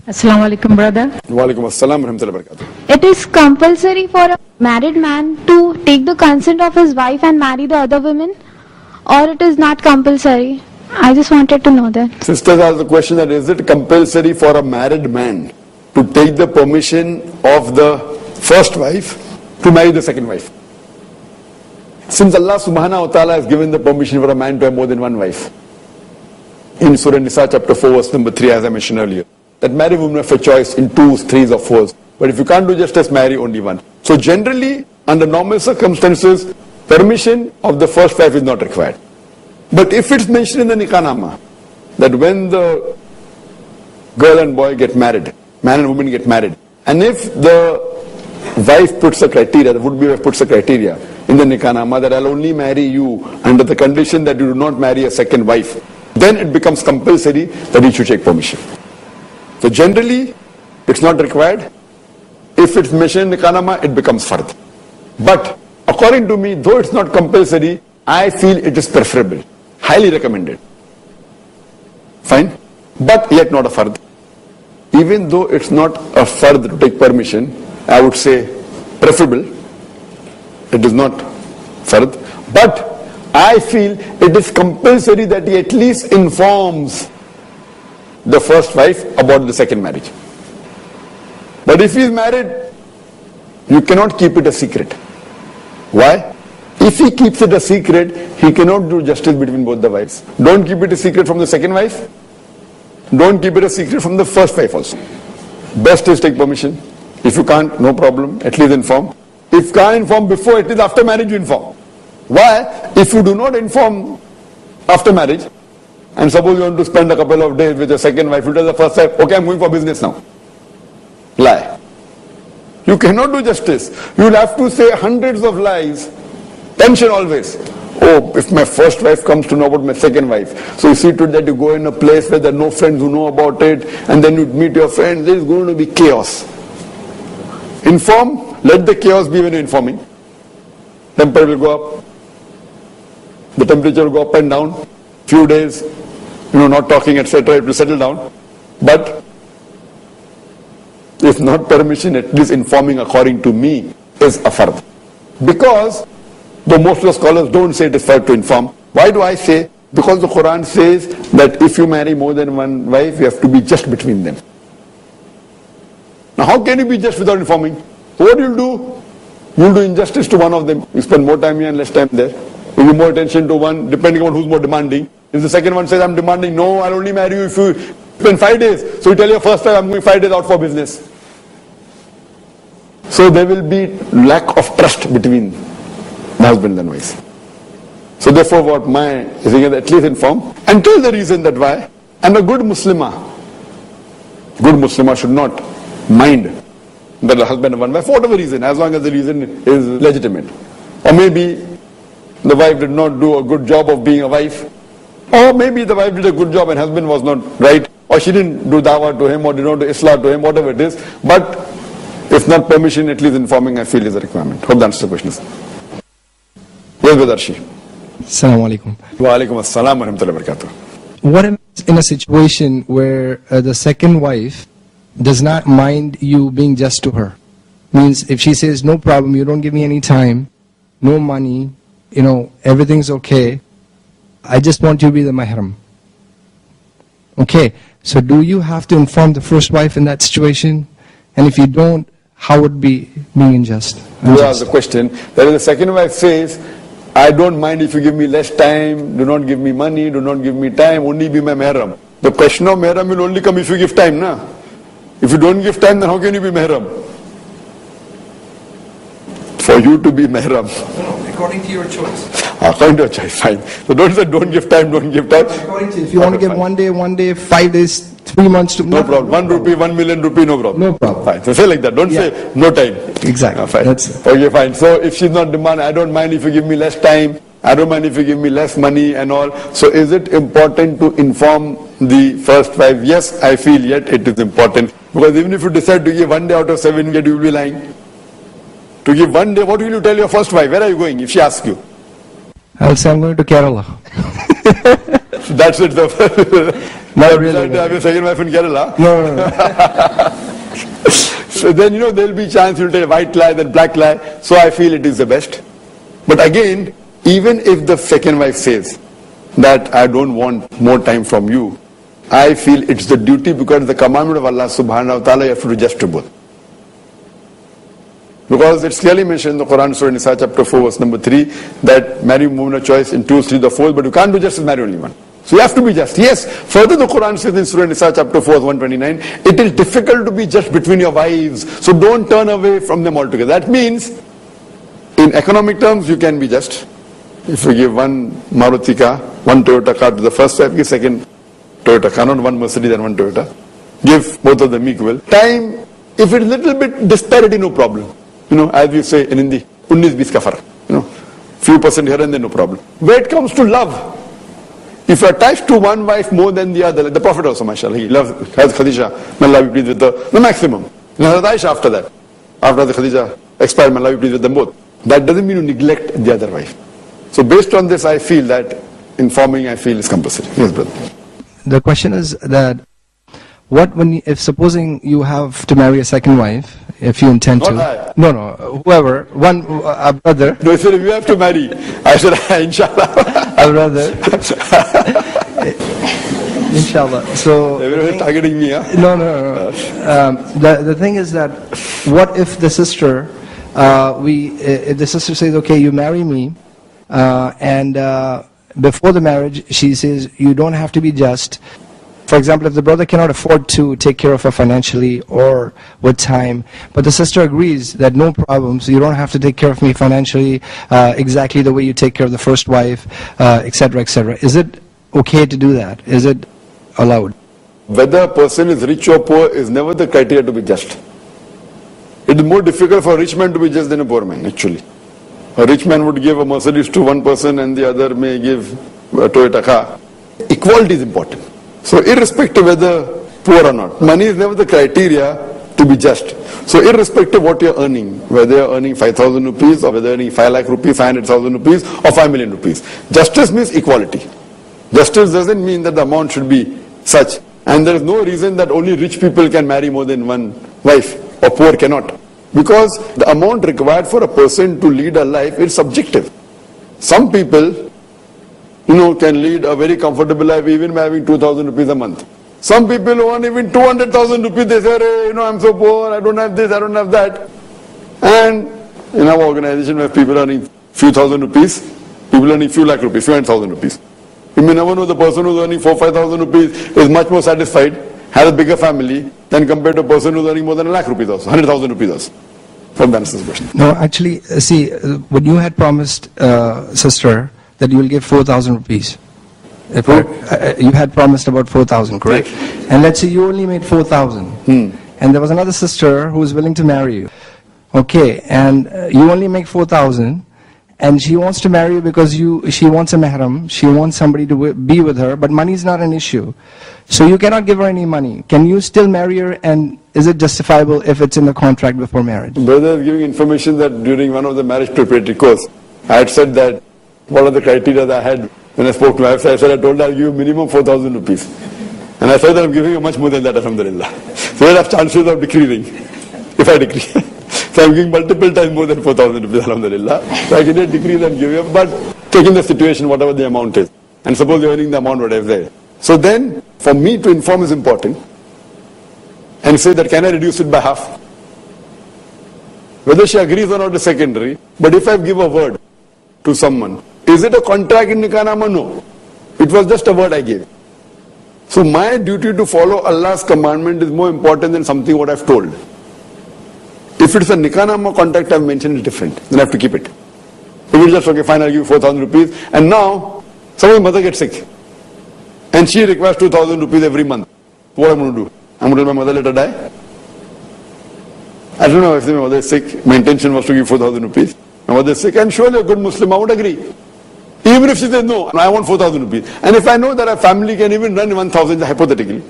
Assal-mo-alaikum, brother. Wa-alaikum assalam warahmatullahi wabarakatuh. It is compulsory for a married man to take the consent of his wife and marry the other women, or it is not compulsory? I just wanted to know that. Sisters ask the question that is it compulsory for a married man to take the permission of the first wife to marry the second wife? Since Allah subhanahu wa ta'ala has given the permission for a man to have more than one wife, in Surah Nisa chapter 4 verse number 3, as I mentioned earlier, that married women have a choice in 2s, 3s or 4s. But if you can't do justice, marry only one. So generally, under normal circumstances, permission of the first wife is not required. But if it's mentioned in the Nikah that when the girl and boy get married, man and woman get married, and if the wife puts a criteria, the would-be wife puts a criteria in the Nikah that I'll only marry you under the condition that you do not marry a second wife, then it becomes compulsory that he should take permission. So generally, it's not required. If it's mentioned in Nikah, it becomes fard. But according to me, though it's not compulsory, I feel it is preferable. Highly recommended. Fine. But yet not a fard. Even though it's not a fard to take permission, I would say preferable. It is not fard. But I feel it is compulsory that he at least informs the first wife about the second marriage. But if he is married, you cannot keep it a secret. Why? If he keeps it a secret, he cannot do justice between both the wives. Don't keep it a secret from the second wife. Don't keep it a secret from the first wife also. Best is take permission. If you can't, no problem, at least inform. If you can't inform before, at least after marriage you inform. Why? If you do not inform after marriage, and suppose you want to spend a couple of days with your second wife, you tell the first wife, okay, I'm going for business now. Lie. You cannot do justice. You will have to say hundreds of lies. Tension always. Oh, if my first wife comes to know about my second wife. So you see to it that you go in a place where there are no friends who know about it, and then you meet your friends, there is going to be chaos. Inform, let the chaos be when you're informing. Temperature will go up. The temperature will go up and down. Few days, not talking, etc. It will settle down. But if not permission, at least informing according to me is a fard. Because though most of the scholars don't say it is fard to inform. Why do I say? Because the Quran says that if you marry more than one wife, you have to be just between them. Now how can you be just without informing? What do you do? You'll do injustice to one of them. You spend more time here and less time there. You give more attention to one, depending on who's more demanding. If the second one says, I'm demanding, no, I'll only marry you if you spend 5 days. So you tell your first wife, I'm going 5 days out for business. So there will be lack of trust between the husband and wife. So therefore what my thing is, at least inform and tell the reason that why. And a good Muslimah should not mind that the husband and one wife, for whatever reason, as long as the reason is legitimate. Or maybe the wife did not do a good job of being a wife. Or maybe the wife did a good job and husband was not right. Or she didn't do dawah to him or did not do islah to him, whatever it is. But if not permission, at least informing, I feel is a requirement. Hope that answers the question. Yes, Badarshi. Assal-mo-alaikum. Wa-alaikum assalam warahmatullahi wabarakatuh. What in a situation where the second wife does not mind you being just to her? Means if she says, no problem, you don't give me any time, no money, everything's okay, I just want you to be the mahram. Okay, so do you have to inform the first wife in that situation? And if you don't, how would be being unjust? You ask the question. That is, the second wife says, I don't mind if you give me less time, do not give me money, do not give me time, only be my mahram. The question of mahram will only come if you give time, na? If you don't give time, then how can you be mahram? For you to be mahram. According to your choice. According to your choice, fine. So don't say don't give time, don't give time. According to, if you want to give one day, 5 days, 3 months to... No problem. 1 rupee, 1 million rupee, no problem. No problem. Fine. So say like that. Don't say no time. Exactly. Fine. That's it. Okay, fine. So if she's not demanding, I don't mind if you give me less time, I don't mind if you give me less money and all. So is it important to inform the first wife? Yes, I feel yet it is important. Because even if you decide to give 1 day out of 7, yet you will be lying. To give 1 day, what will you tell your first wife? Where are you going if she asks you? I'll say I'm going to Kerala. That's it. Not You really. decide to have your second wife in Kerala. No. So then, there'll be chance you'll take white lie, then black lie. So I feel it is the best. But again, even if the second wife says that I don't want more time from you, I feel it's the duty because the commandment of Allah subhanahu wa ta'ala, you have to do just to both. Because it's clearly mentioned in the Quran, Surah Nisa, chapter 4, verse number 3, that marry woman of choice in 2, 3, the 4th, but you can't do just as marry only one. So you have to be just. Yes, further the Quran says in Surah Nisa, chapter 4, verse 129, it is difficult to be just between your wives, so don't turn away from them altogether. That means, in economic terms, you can be just. If you give one Maruti car, one Toyota car to the first wife, give second Toyota car, not one Mercedes and one Toyota. Give both of them equal. Time, if it's little bit disparity, no problem. As we say in Hindi, 19-20 ka fark. Few percent here and there, no problem. When it comes to love, if you are attached to one wife more than the other, like the Prophet also, mashallah, he loves Khadija, may Allah be pleased with the maximum. And Hazrat Aisha after that, after the Khadija expired, may Allah be pleased with them both. That doesn't mean you neglect the other wife. So based on this, I feel that informing, I feel, is compulsory. Yes, brother. The question is that, if supposing you have to marry a second wife, if you intend to. Not I. No, whoever, a brother. No, he said, if you have to marry, I said, inshallah. A brother. Inshallah. So. Everyone is targeting me, huh? No. The thing is that, what if the sister, if the sister says, okay, you marry me, and before the marriage, she says, you don't have to be just. For example, if the brother cannot afford to take care of her financially or with time, but the sister agrees that no problem, so you don't have to take care of me financially exactly the way you take care of the first wife, etc., etc. Is it okay to do that? Is it allowed? Whether a person is rich or poor is never the criteria to be just. It is more difficult for a rich man to be just than a poor man, actually. A rich man would give a Mercedes to one person and the other may give a Toyota car. Equality is important. So irrespective whether poor or not, money is never the criteria to be just. So irrespective of what you're earning, whether you're earning 5,000 rupees or whether you're earning 5 lakh rupees, 500,000 rupees or 5 million rupees. Justice means equality. Justice doesn't mean that the amount should be such. And there is no reason that only rich people can marry more than one wife or poor cannot. Because the amount required for a person to lead a life is subjective. Some people can lead a very comfortable life even by having 2,000 rupees a month. Some people who earn even 200,000 rupees, they say, hey, I'm so poor, I don't have this, I don't have that. And in our organization, we have people earning few thousand rupees, people earning few lakh rupees, few 100,000 rupees. You may never know the person who's earning 4,000-5,000 rupees is much more satisfied, has a bigger family, than compared to a person who's earning more than 1 lakh rupees also, 100,000 rupees also. From the answer question. No, actually, see, when you had promised, sister, that you will give 4,000 rupees. If you had promised about 4,000, correct? Yes. And let's say you only made 4,000. And there was another sister who was willing to marry you. Okay, and you only make 4,000. And she wants to marry you because she wants a mahram. She wants somebody to be with her. But money is not an issue. So you cannot give her any money. Can you still marry her? And is it justifiable if it's in the contract before marriage? Brother is giving information that during one of the marriage preparatory course, I had said that what are the criteria that I had when I spoke to my wife. I said, I told her I'll give you minimum 4,000 rupees. And I said that I'm giving you much more than that, alhamdulillah. So we'll have chances of decreasing, if I decrease. So I'm giving multiple times more than 4,000 rupees, alhamdulillah. So I can decrease and give you, but taking the situation, whatever the amount is. And suppose you're earning the amount, whatever there. So then, for me to inform is important. And say that, can I reduce it by half? Whether she agrees or not is secondary. But if I give a word to someone, is it a contract in Nikah-nama? No. It was just a word I gave. So my duty to follow Allah's commandment is more important than something what I've told. If it's a Nikah-nama contract I've mentioned, it's different. Then I have to keep it. If it's just, okay, fine, I'll give you 4,000 rupees. And now, someone's mother gets sick. And she requires 2,000 rupees every month. What am I going to do? I'm going to let my mother let her die? I don't know if my mother is sick. My intention was to give 4,000 rupees. My mother is sick, and surely a good Muslim, I would agree. Even if she says, no, I want 4,000 rupees. And if I know that a family can even run 1,000, hypothetically,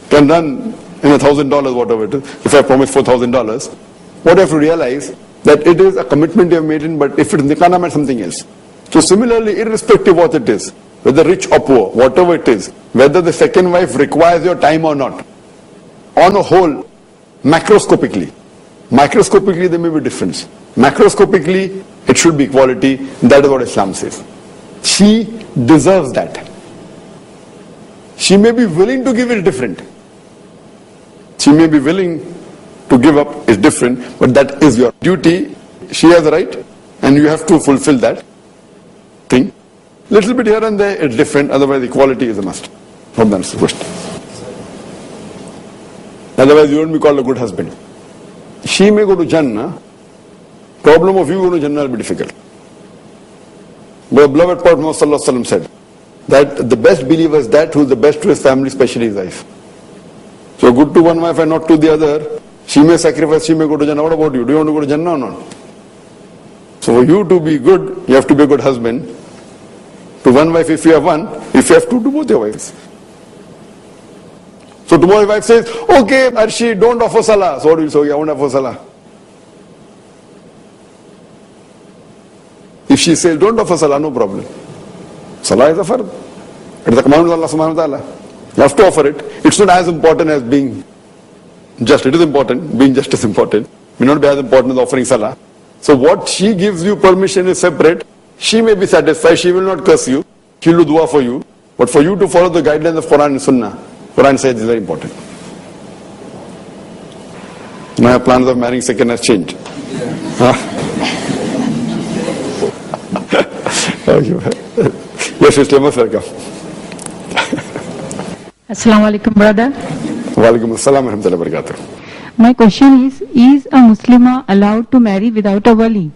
can run in $1,000, whatever it is, if I promise $4,000, what I have to realize that it is a commitment you have made in, but if it is nikah-nama, it's something else. So similarly, irrespective of what it is, whether rich or poor, whatever it is, whether the second wife requires your time or not, on a whole, macroscopically, microscopically there may be difference. Macroscopically, it should be equality. That is what Islam says. She deserves that. She may be willing to give it different. She may be willing to give up is different, but that is your duty. She has a right, and you have to fulfill that thing. Little bit here and there, it's different. Otherwise, equality is a must. Hope that's the question. Otherwise, you won't be called a good husband. She may go to Jannah. Problem of you going to Jannah will be difficult. The beloved Prophet Muhammad said that the best believer is that who is the best to his family, especially his wife. So good to one wife and not to the other. She may sacrifice, she may go to Jannah. What about you? Do you want to go to Jannah or not? So for you to be good, you have to be a good husband. To one wife if you have one, if you have two, to both your wives. So tomorrow your wife says, okay, Arshi, don't offer salah. So what do you say? I won't offer salah. If she says, don't offer salah, no problem. Salah is a fard. It is a command of Allah subhanahu wa ta'ala. You have to offer it. It's not as important as being just. It is important. Being just is important. It may not be as important as offering salah. So what she gives you permission is separate. She may be satisfied. She will not curse you. She will do dua for you. But for you to follow the guidelines of Quran and Sunnah, Quran says is very important. My plans of marrying second has changed. Yes, sister, most welcome. Assalamu-alaikum, brother. Walaikum assalam wa rahmatullahi wa barakatuh. My question is a Muslimah allowed to marry without a wali?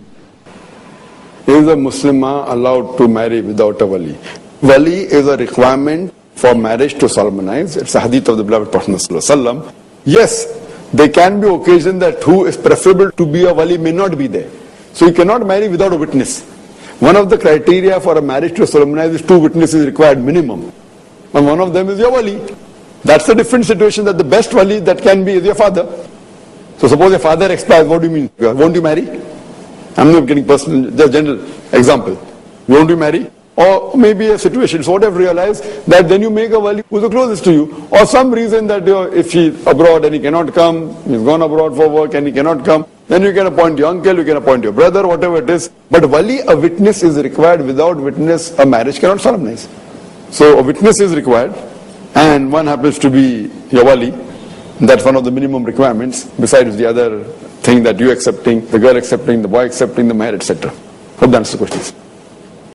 Is a Muslimah allowed to marry without a wali? Wali is a requirement for marriage to solemnize. It's a hadith of the beloved Prophet ﷺ. Yes, there can be occasion that who is preferable to be a wali may not be there. So you cannot marry without a witness. One of the criteria for a marriage to solemnize is 2 witnesses required minimum. And one of them is your wali. That's a different situation, that the best wali that can be is your father. So suppose your father expires, what do you mean? Won't you marry? I'm not getting personal, just general example. Won't you marry? Or maybe a situation, so what I've realized, that then you make a wali who's the closest to you. Or some reason that if he's abroad and he cannot come, he's gone abroad for work and he cannot come, then you can appoint your uncle, you can appoint your brother, whatever it is. But wali, a witness is required. Without witness, a marriage cannot solemnize. So a witness is required, and one happens to be your wali. That's one of the minimum requirements, besides the other thing that you accepting, the girl accepting, the boy accepting, the mayor, etc. Hope that answers the questions.